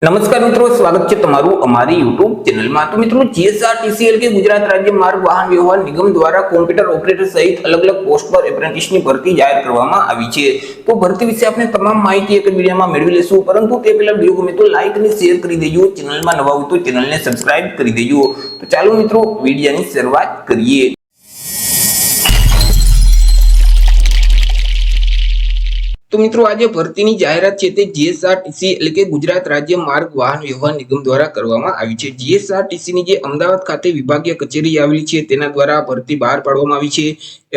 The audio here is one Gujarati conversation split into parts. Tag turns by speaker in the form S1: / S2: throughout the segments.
S1: નમસ્કાર મિત્રો, સ્વાગત છે તમારું અમારી YouTube ચેનલમાં। તો મિત્રો, GSRTC કે ગુજરાત રાજ્ય માર્ગ વાહન વ્યવહાર નિગમ દ્વારા કોમ્પ્યુટર ઓપરેટર સહિત અલગ અલગ પોસ્ટ પર એપ્રેન્ટિસની ભરતી જાહેર કરવામાં આવી છે। તો ભરતી વિશે આપણે તમામ માહિતી એક વિડીયોમાં મેળવી લેશું, પરંતુ તે પહેલા વિડીયો ગમે તો લાઈક અને શેર કરી દેજો, ચેનલમાં નવા હોય તો ચેનલને સબસ્ક્રાઇબ કરી દેજો। તો ચાલો મિત્રો, વિડીયોની શરૂઆત કરીએ। તો મિત્રો, આજે ભરતીની જાહેરાત છે તે GSRTC એટલે કે ગુજરાત રાજ્ય માર્ગ વાહન વ્યવહાર નિગમ દ્વારા કરવામાં આવી છે। GSRTC ની જે અમદાવાદ ખાતે વિભાગીય કચેરી આવેલી છે તેના દ્વારા ભરતી બહાર પાડવામાં આવી છે।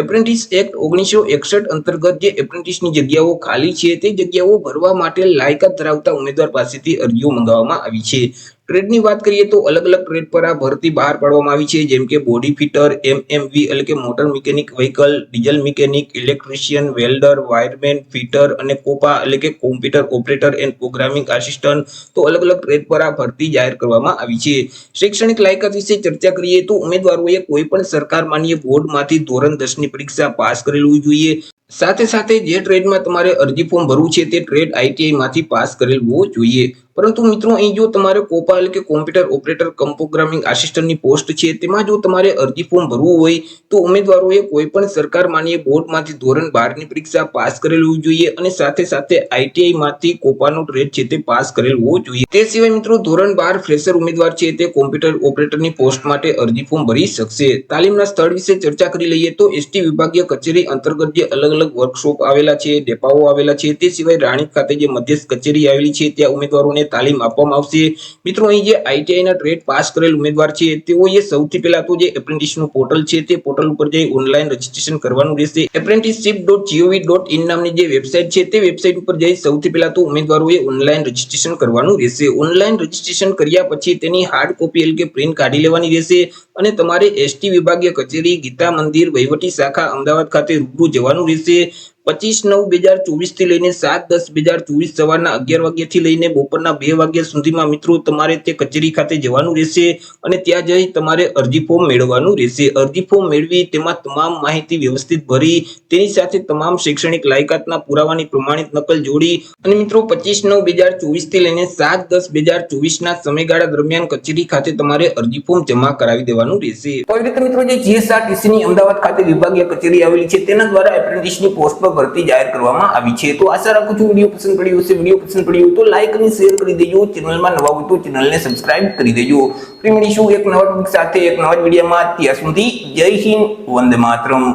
S1: એપ્રેન્ટિસ એક્ટ 1961 અંતર્ગત જે એપ્રેન્ટિસની જગ્યાઓ ખાલી છે તે જગ્યાઓ ભરવા માટે લાયકાત ધરાવતા ઉમેદવાર પાસેથી અરજીઓ મંગાવવામાં આવી છે। ટ્રેડની વાત કરીએ તો અલગ અલગ ટ્રેડ પર આ ભરતી બહાર પાડવામાં આવી છે, જેમ કે બોડી ફિટર, MMV એટલે કે motor mechanic vehicle, diesel mechanic, electrician, welder, wireman, fitter અને કોપા એટલે કે computer operator and programming assistant. તો અલગ અલગ ટ્રેડ પર આ ભરતી જાહેર કરવામાં આવી છે। શૈક્ષણિક લાયકાત વિશે ચર્ચા કરીએ તો ઉમેદવારોએ કોઈ પણ સરકાર માન્ય બોર્ડમાંથી ધોરણ 10 ની પરીક્ષા પાસ કરેલું જોઈએ। સાથે સાથે જે ટ્રેડમાં તમારે અરજી ફોર્મ ભરવું છે તે ટ્રેડ ITI માંથી પાસ કરેલ હોવો જોઈએ। પરંતુ મિત્રો, અહીં જો તમારે કોપા એટલે કે કોમ્પ્યુટર ઓપરેટર કમ પ્રોગ્રામિંગ આસિસ્ટન્ટની પોસ્ટ છે તેમાં જો તમારે અરજી ફોર્મ ભરવું હોય તો ઉમેદવારોએ કોઈ પણ સરકાર માન્ય બોર્ડમાંથી ધોરણ 12 ની પરીક્ષા પાસ કરેલ હોવી જોઈએ અને સાથે સાથે ITI માંથી કોપાનો ટ્રેડ છે તે પાસ કરેલ હોવો જોઈએ। તે સિવાય મિત્રો, ધોરણ 12 ફ્રેશર ઉમેદવાર છે તે કોમ્પ્યુટર ઓપરેટરની પોસ્ટ માટે અરજી ફોર્મ ભરી શકશે। તાલીમના સ્થળ વિશે ચર્ચા કરી લઈએ તો ST વિભાગીય કચેરી અંતર્ગત જે અલગ અલગ વર્કશોપ આવેલા છે, ડેપાઓ આવેલા છે, તે સિવાય રાણીપ ખાતે જે મધ્યસ્થ કચેરી આવેલી છે ત્યાં ઉમેદવારોને તાલીમ આપવામાં આવશે। મિત્રો, અહીં જે ITI ના ટ્રેડ પાસ કરેલ ઉમેદવાર છે તેઓએ સૌથી પહેલા તો જે એપ્રેન્ટિસનું પોર્ટલ છે તે પોર્ટલ ઉપર જઈ ઓનલાઈન રજીસ્ટ્રેશન કરવાનું રહેશે। apprenticeship.gov.in નામની જે વેબસાઇટ છે તે વેબસાઇટ ઉપર જઈ સૌથી પહેલા તો ઉમેદવારોએ ઓનલાઈન રજીસ્ટ્રેશન કરવાનું રહેશે। ઓનલાઈન રજીસ્ટ્રેશન કર્યા પછી તેની હાર્ડ કોપી એટલે કે પ્રિન્ટ કાઢી લેવાની રહેશે અને તમારે ST વિભાગીય કચેરી, ગીતા મંદિર, વહીવટી શાખા, અમદાવાદ ખાતે રૂબરૂ જવાનું રહેશે। 25/9/2024 થી લઈને 7/10/2024 સવારના 11 વાગ્યાથી લઈને બપોરના 2 વાગ્યા સુધીમાં મિત્રો તમારે તે કચેરી ખાતે જવાનું રહેશે અને ત્યાં જઈ તમારે અરજી ફોર્મ મેળવવાનું રહેશે। અરજી ફોર્મ મેળવી તેમાં તમામ માહિતી વ્યવસ્થિત ભરી તેની સાથે તમામ શૈક્ષણિક લાયકાતના પુરાવાની પ્રમાણિત નકલ જોડી અને મિત્રો 25/9/2024 થી લઈને 7/10/2024 ના સમયગાળા દરમિયાન કચેરી ખાતે તમારે અરજી ફોર્મ જમા કરાવી દેવાનું રહેશે। તો રીતે મિત્રો, જે GSRTC ની અમદાવાદ ખાતે વિભાગીય કચેરી આવેલી છે તેના દ્વારા એપ્રેન્ટિસની પોસ્ટ પર ભરતી જાહેર કરવામાં આવી છે। તો આશા રાખું છું વિડીયો પસંદ પડ્યો હશે। વિડીયો પસંદ પડ્યો તો લાઈક અને શેર કરી દેજો, ચેનલમાં નવા હોય તો ચેનલને સબસ્ક્રાઇબ કરી દેજો। ફરી મળીશું એક નવા ટોપિક સાથે એક નવા વિડીયોમાં। ત્યાં સુધી જય હિન્દ, વંદે માતરમ।